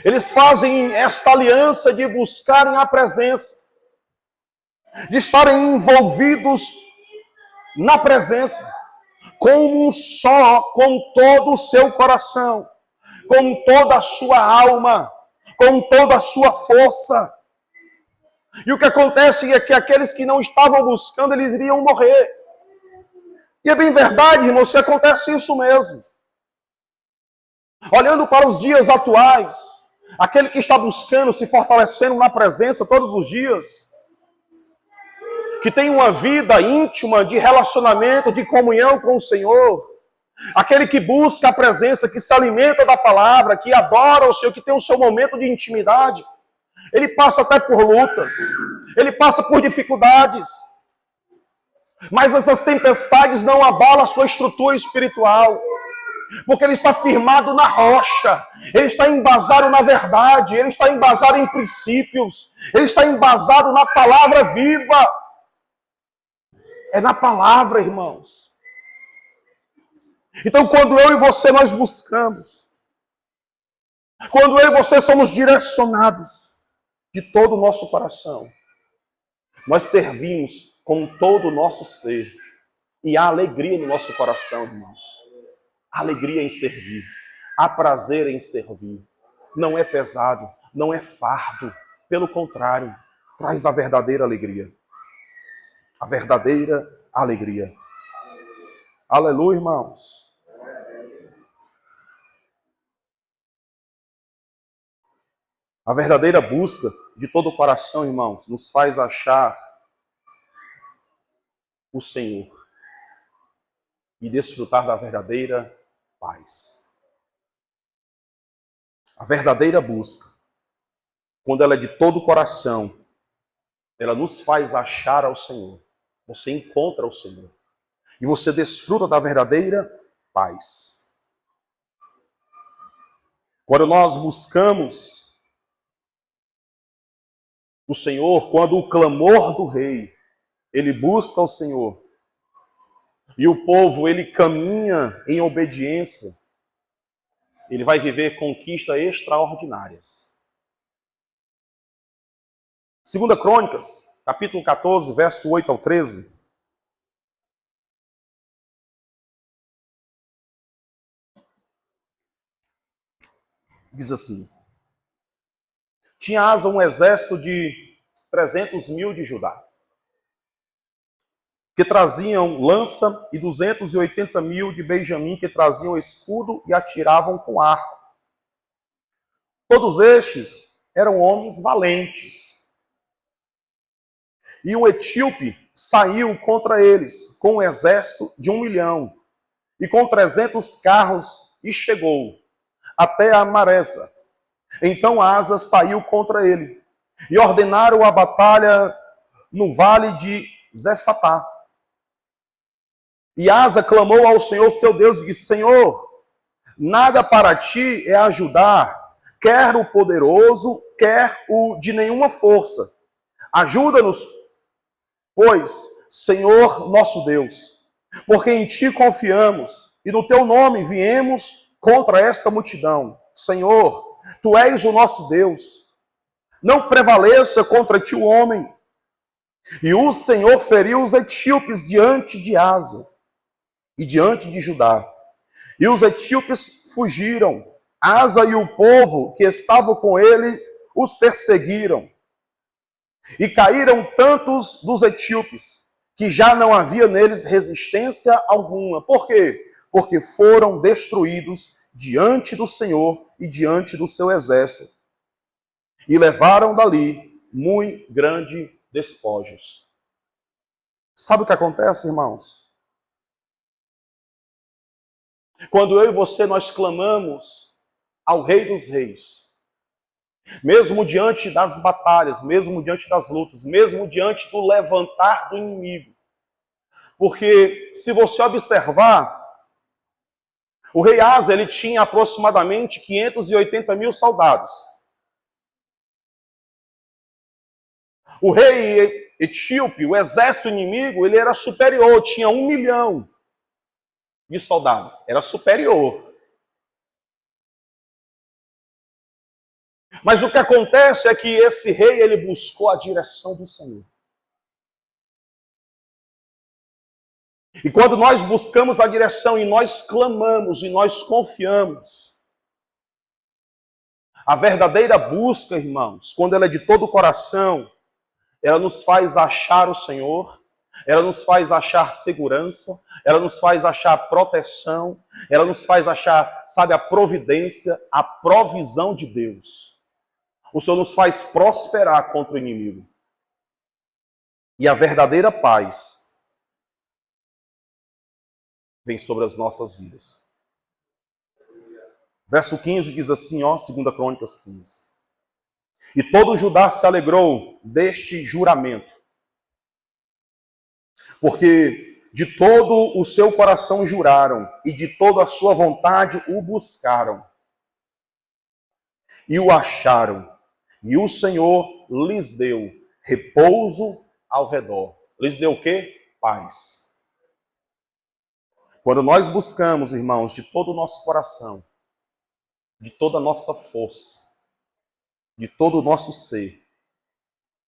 eles fazem esta aliança de buscarem a presença, de estarem envolvidos na presença, como um só, com todo o seu coração, com toda a sua alma, com toda a sua força. E o que acontece é que aqueles que não estavam buscando, eles iriam morrer. E é bem verdade, irmãos, que acontece isso mesmo. Olhando para os dias atuais, aquele que está buscando, se fortalecendo na presença todos os dias, que tem uma vida íntima de relacionamento, de comunhão com o Senhor, aquele que busca a presença, que se alimenta da palavra, que adora o Senhor, que tem o seu momento de intimidade, ele passa até por lutas, ele passa por dificuldades, mas essas tempestades não abalam a sua estrutura espiritual, porque ele está firmado na rocha, ele está embasado na verdade, ele está embasado em princípios, ele está embasado na palavra viva. É na palavra, irmãos. Então, quando eu e você nós buscamos, quando eu e você somos direcionados de todo o nosso coração, nós servimos com todo o nosso ser. E há alegria no nosso coração, irmãos. Há alegria em servir. Há prazer em servir. Não é pesado, não é fardo. Pelo contrário, traz a verdadeira alegria. A verdadeira alegria. Aleluia, irmãos. A verdadeira busca de todo o coração, irmãos, nos faz achar o Senhor e desfrutar da verdadeira paz. A verdadeira busca, quando ela é de todo o coração, ela nos faz achar ao Senhor. Você encontra o Senhor. E você desfruta da verdadeira paz. Quando nós buscamos o Senhor, quando o clamor do rei, ele busca o Senhor, e o povo, ele caminha em obediência, ele vai viver conquistas extraordinárias. 2 Crônicas, capítulo 14, verso 8 ao 13. Diz assim: tinha Asa um exército de 300.000 de Judá, que traziam lança, e 280.000 de Benjamim, que traziam escudo e atiravam com arco. Todos estes eram homens valentes. E um etíope saiu contra eles, com um exército de 1 milhão, e com 300 carros, e chegou até a Maresa. Então Asa saiu contra ele, e ordenaram a batalha no vale de Zefatá. E Asa clamou ao Senhor seu Deus e disse: Senhor, nada para ti é ajudar, quer o poderoso, quer o de nenhuma força. Ajuda-nos, pois, Senhor nosso Deus, porque em ti confiamos, e no teu nome viemos contra esta multidão. Senhor, tu és o nosso Deus. Não prevaleça contra ti o homem. E o Senhor feriu os etíopes diante de Asa e diante de Judá. E os etíopes fugiram. Asa e o povo que estava com ele os perseguiram. E caíram tantos dos etíopes, que já não havia neles resistência alguma. Por quê? Porque foram destruídos diante do Senhor e diante do seu exército. E levaram dali muito grande despojos. Sabe o que acontece, irmãos? Quando eu e você, nós clamamos ao Rei dos Reis, mesmo diante das batalhas, mesmo diante das lutas, mesmo diante do levantar do inimigo. Porque, se você observar, o rei Asa, ele tinha aproximadamente 580.000 soldados. O rei etíope, o exército inimigo, ele era superior, tinha 1 milhão de soldados. Era superior. Mas o que acontece é que esse rei, ele buscou a direção do Senhor. E quando nós buscamos a direção e nós clamamos e nós confiamos, a verdadeira busca, irmãos, quando ela é de todo o coração, ela nos faz achar o Senhor, ela nos faz achar segurança, ela nos faz achar proteção, ela nos faz achar, sabe, a providência, a provisão de Deus. O Senhor nos faz prosperar contra o inimigo. E a verdadeira paz vem sobre as nossas vidas. Verso 15 diz assim, 2 Crônicas 15. E todo Judá se alegrou deste juramento, porque de todo o seu coração juraram, e de toda a sua vontade o buscaram. E o acharam, e o Senhor lhes deu repouso ao redor. Lhes deu o quê? Paz. Quando nós buscamos, irmãos, de todo o nosso coração, de toda a nossa força, de todo o nosso ser,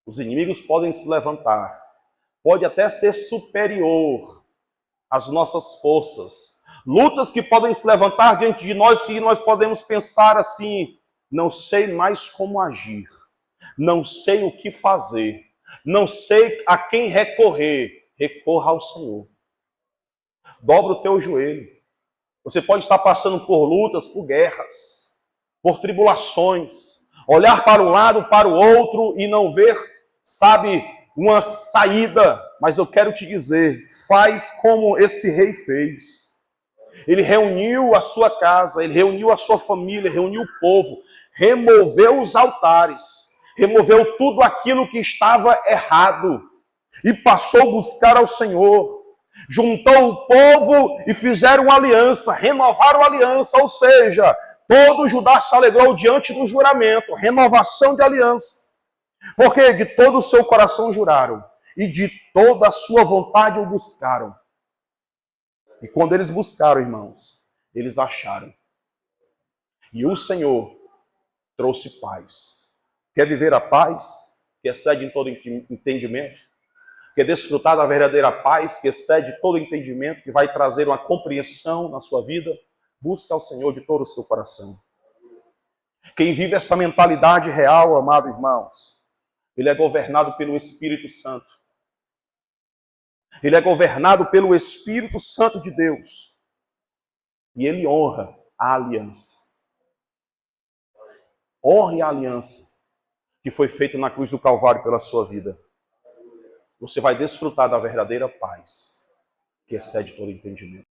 os inimigos podem se levantar, pode até ser superior às nossas forças. Lutas que podem se levantar diante de nós e nós podemos pensar assim, não sei mais como agir, não sei o que fazer, não sei a quem recorrer. Recorra ao Senhor. dobra o teu joelho. Você pode estar passando por lutas, por guerras, por tribulações, olhar para um lado, para o outro e não ver, sabe, uma saída. Mas eu quero te dizer, faz como esse rei fez. Ele reuniu a sua casa, ele reuniu a sua família, reuniu o povo, removeu os altares, removeu tudo aquilo que estava errado e passou a buscar ao Senhor. Juntou o povo e fizeram uma aliança, renovaram a aliança, ou seja, todo Judá se alegrou diante do juramento, renovação de aliança. Porque de todo o seu coração juraram e de toda a sua vontade o buscaram. E quando eles buscaram, irmãos, eles acharam. E o Senhor trouxe paz. Quer viver a paz que excede em todo entendimento? Quer desfrutar da verdadeira paz que excede todo entendimento, que vai trazer uma compreensão na sua vida? Busca ao Senhor de todo o seu coração. Quem vive essa mentalidade real, amados irmãos, ele é governado pelo Espírito Santo. Ele é governado pelo Espírito Santo de Deus. E ele honra a aliança. Honre a aliança que foi feita na cruz do Calvário pela sua vida. Você vai desfrutar da verdadeira paz que excede todo entendimento.